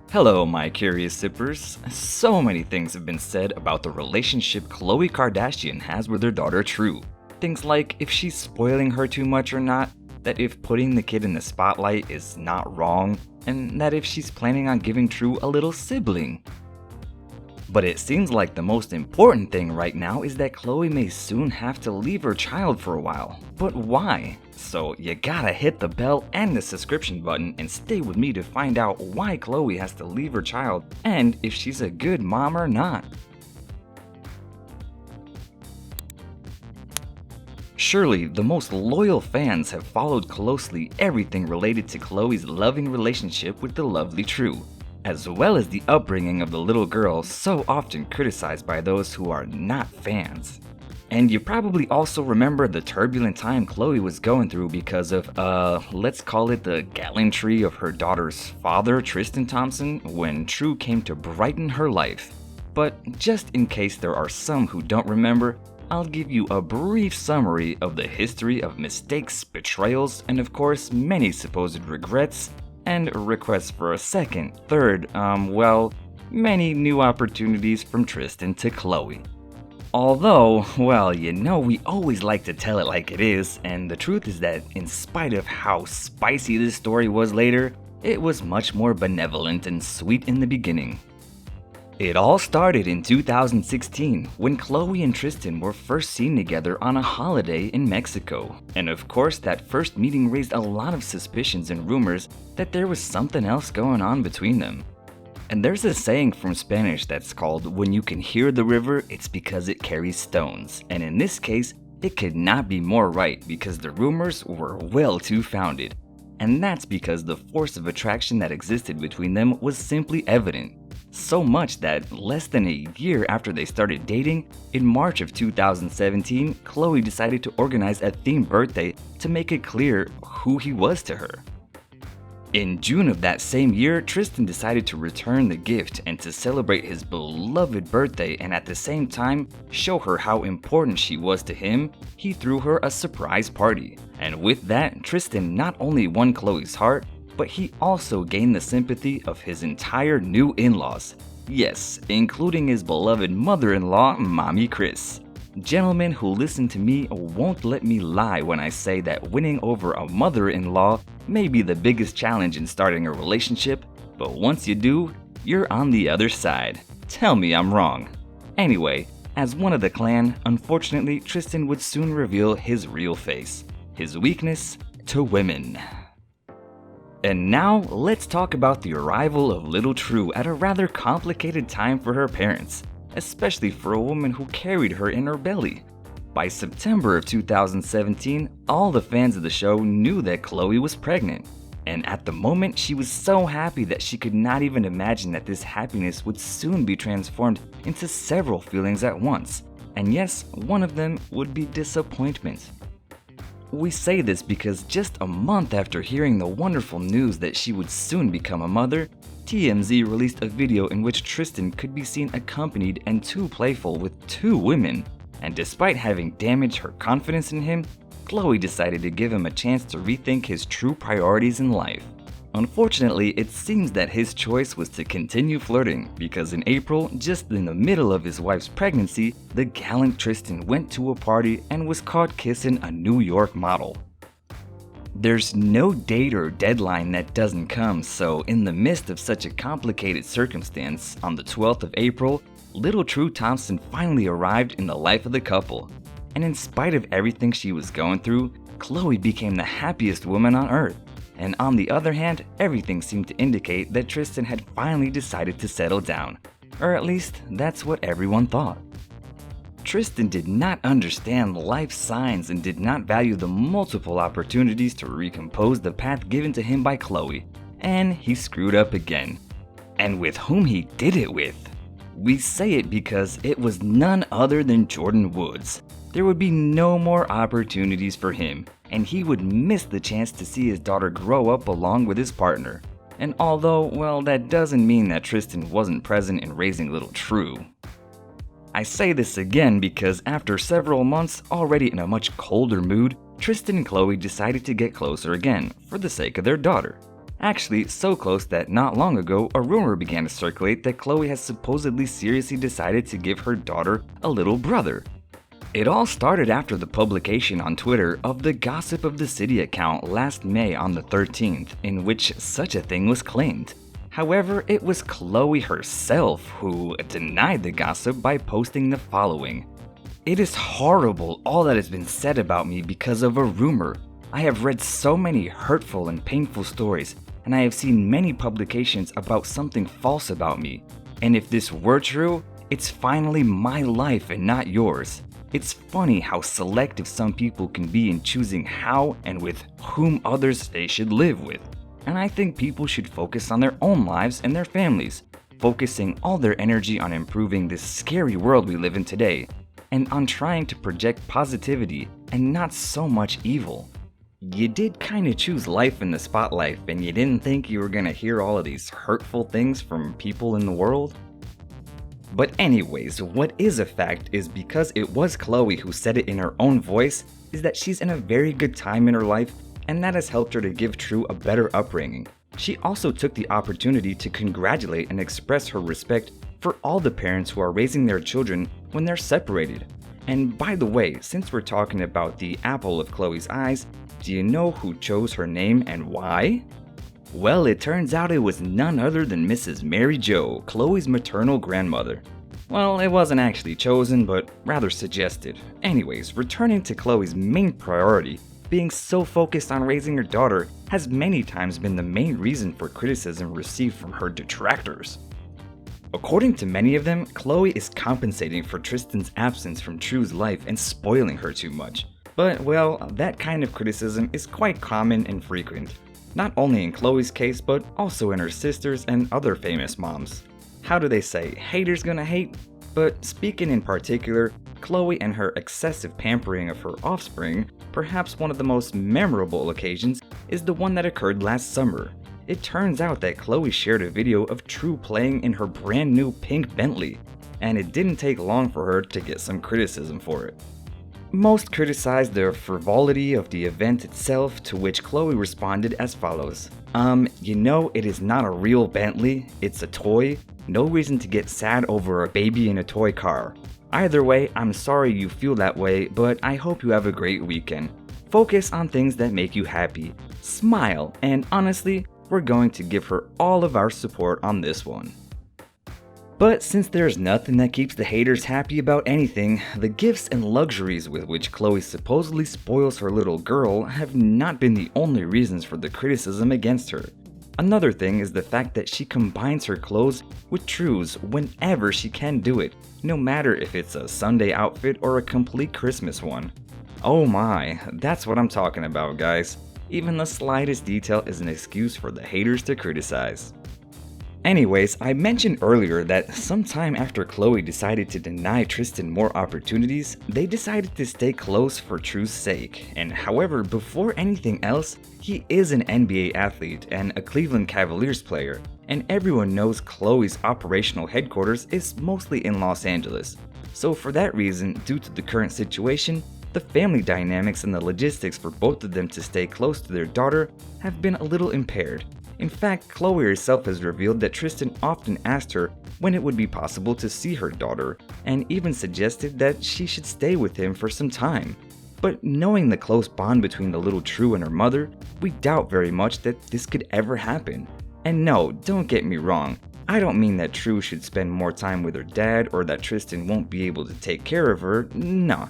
Hello, my curious sippers. So many things have been said about the relationship Khloe Kardashian has with her daughter True. Things like if she's spoiling her too much or not, that if putting the kid in the spotlight is not wrong, and that if she's planning on giving True a little sibling. But it seems like the most important thing right now is that Khloe may soon have to leave her child for a while. But why? So you gotta hit the bell and the subscription button and stay with me to find out why Khloe has to leave her child and if she's a good mom or not. Surely, the most loyal fans have followed closely everything related to Khloe's loving relationship with the lovely True, as well as the upbringing of the little girl so often criticized by those who are not fans. And you probably also remember the turbulent time Khloe was going through because of, let's call it the gallantry of her daughter's father, Tristan Thompson, when True came to brighten her life. But just in case there are some who don't remember, I'll give you a brief summary of the history of mistakes, betrayals, and of course many supposed regrets and requests for a second, third, many new opportunities from Tristan to Khloe. Although, we always like to tell it like it is, and the truth is that in spite of how spicy this story was later, it was much more benevolent and sweet in the beginning. It all started in 2016 when Khloe and Tristan were first seen together on a holiday in Mexico. And of course, that first meeting raised a lot of suspicions and rumors that there was something else going on between them. And there's a saying from Spanish that's called, "When you can hear the river, it's because it carries stones." And in this case, it could not be more right because the rumors were well too founded. And that's because the force of attraction that existed between them was simply evident. So much that less than a year after they started dating, in March of 2017, Khloe decided to organize a themed birthday to make it clear who he was to her. In June of that same year, Tristan decided to return the gift and to celebrate his beloved birthday and at the same time show her how important she was to him, he threw her a surprise party. And with that, Tristan not only won Khloe's heart, but he also gained the sympathy of his entire new in-laws. Yes, including his beloved mother-in-law, Mommy Chris. Gentlemen who listen to me won't let me lie when I say that winning over a mother-in-law may be the biggest challenge in starting a relationship, but once you do, you're on the other side. Tell me I'm wrong. Anyway, as one of the clan, unfortunately Tristan would soon reveal his real face, his weakness to women. And now, let's talk about the arrival of little True at a rather complicated time for her parents, especially for a woman who carried her in her belly. By September of 2017, all the fans of the show knew that Khloe was pregnant. And at the moment, she was so happy that she could not even imagine that this happiness would soon be transformed into several feelings at once. And yes, one of them would be disappointment. We say this because just a month after hearing the wonderful news that she would soon become a mother, TMZ released a video in which Tristan could be seen accompanied and too playful with two women. And despite having damaged her confidence in him, Khloe decided to give him a chance to rethink his true priorities in life. Unfortunately, it seems that his choice was to continue flirting because in April, just in the middle of his wife's pregnancy, the gallant Tristan went to a party and was caught kissing a New York model. There's no date or deadline that doesn't come, so in the midst of such a complicated circumstance, on the 12th of April, little True Thompson finally arrived in the life of the couple. And in spite of everything she was going through, Khloe became the happiest woman on earth. And on the other hand, everything seemed to indicate that Tristan had finally decided to settle down. Or at least, that's what everyone thought. Tristan did not understand life's signs and did not value the multiple opportunities to recompose the path given to him by Khloe. And he screwed up again. And with whom he did it with. We say it because it was none other than Jordyn Woods. There would be no more opportunities for him, and he would miss the chance to see his daughter grow up along with his partner. And although, that doesn't mean that Tristan wasn't present in raising little True. I say this again because after several months, already in a much colder mood, Tristan and Khloe decided to get closer again for the sake of their daughter. Actually, so close that not long ago, a rumor began to circulate that Khloe has supposedly seriously decided to give her daughter a little brother. It all started after the publication on Twitter of the Gossip of the City account last May on the 13th, in which such a thing was claimed. However, it was Khloe herself who denied the gossip by posting the following. "It is horrible all that has been said about me because of a rumor. I have read so many hurtful and painful stories, and I have seen many publications about something false about me. And if this were true, it's finally my life and not yours. It's funny how selective some people can be in choosing how and with whom others they should live with. And I think people should focus on their own lives and their families, focusing all their energy on improving this scary world we live in today, and on trying to project positivity and not so much evil. You did kinda choose life in the spotlight, and you didn't think you were gonna hear all of these hurtful things from people in the world?" But anyways, what is a fact is because it was Khloe who said it in her own voice, is that she's in a very good time in her life, and that has helped her to give True a better upbringing. She also took the opportunity to congratulate and express her respect for all the parents who are raising their children when they're separated. And by the way, since we're talking about the apple of Khloe's eyes, do you know who chose her name and why? Well, it turns out it was none other than Mrs. Mary Jo, Khloe's maternal grandmother. Well, it wasn't actually chosen, but rather suggested. Anyways, returning to Khloe's main priority, being so focused on raising her daughter has many times been the main reason for criticism received from her detractors. According to many of them, Khloe is compensating for Tristan's absence from True's life and spoiling her too much. But, well, that kind of criticism is quite common and frequent. Not only in Khloe's case, but also in her sisters and other famous moms. How do they say, haters gonna hate? But speaking in particular, Khloe and her excessive pampering of her offspring, perhaps one of the most memorable occasions is the one that occurred last summer. It turns out that Khloe shared a video of True playing in her brand new pink Bentley, and it didn't take long for her to get some criticism for it. Most criticized the frivolity of the event itself, to which Khloe responded as follows. You know it is not a real Bentley, it's a toy. No reason to get sad over a baby in a toy car. Either way, I'm sorry you feel that way, but I hope you have a great weekend. Focus on things that make you happy. Smile, and honestly, we're going to give her all of our support on this one. But since there's nothing that keeps the haters happy about anything, the gifts and luxuries with which Khloe supposedly spoils her little girl have not been the only reasons for the criticism against her. Another thing is the fact that she combines her clothes with True's whenever she can do it, no matter if it's a Sunday outfit or a complete Christmas one. Oh my, that's what I'm talking about, guys. Even the slightest detail is an excuse for the haters to criticize. Anyways, I mentioned earlier that sometime after Khloe decided to deny Tristan more opportunities, they decided to stay close for True's sake. And however, before anything else, he is an NBA athlete and a Cleveland Cavaliers player, and everyone knows Khloe's operational headquarters is mostly in Los Angeles. So for that reason, due to the current situation, the family dynamics and the logistics for both of them to stay close to their daughter have been a little impaired. In fact, Khloe herself has revealed that Tristan often asked her when it would be possible to see her daughter, and even suggested that she should stay with him for some time. But knowing the close bond between the little True and her mother, we doubt very much that this could ever happen. And no, don't get me wrong, I don't mean that True should spend more time with her dad or that Tristan won't be able to take care of her, no.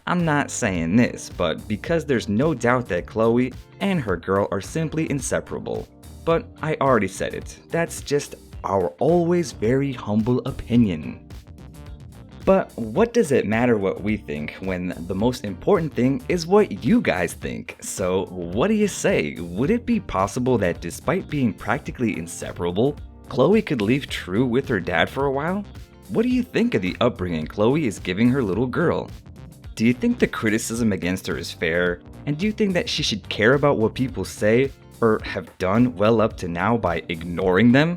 I'm not saying this, but because there's no doubt that Khloe and her girl are simply inseparable. But I already said it, that's just our always very humble opinion. But what does it matter what we think when the most important thing is what you guys think? So what do you say? Would it be possible that despite being practically inseparable, Khloe could leave True with her dad for a while? What do you think of the upbringing Khloe is giving her little girl? Do you think the criticism against her is fair? And do you think that she should care about what people say or have done well up to now by ignoring them?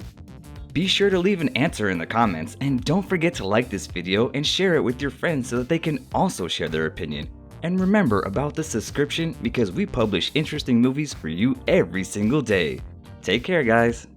Be sure to leave an answer in the comments, and don't forget to like this video and share it with your friends so that they can also share their opinion. And remember about the subscription because we publish interesting movies for you every single day. Take care, guys.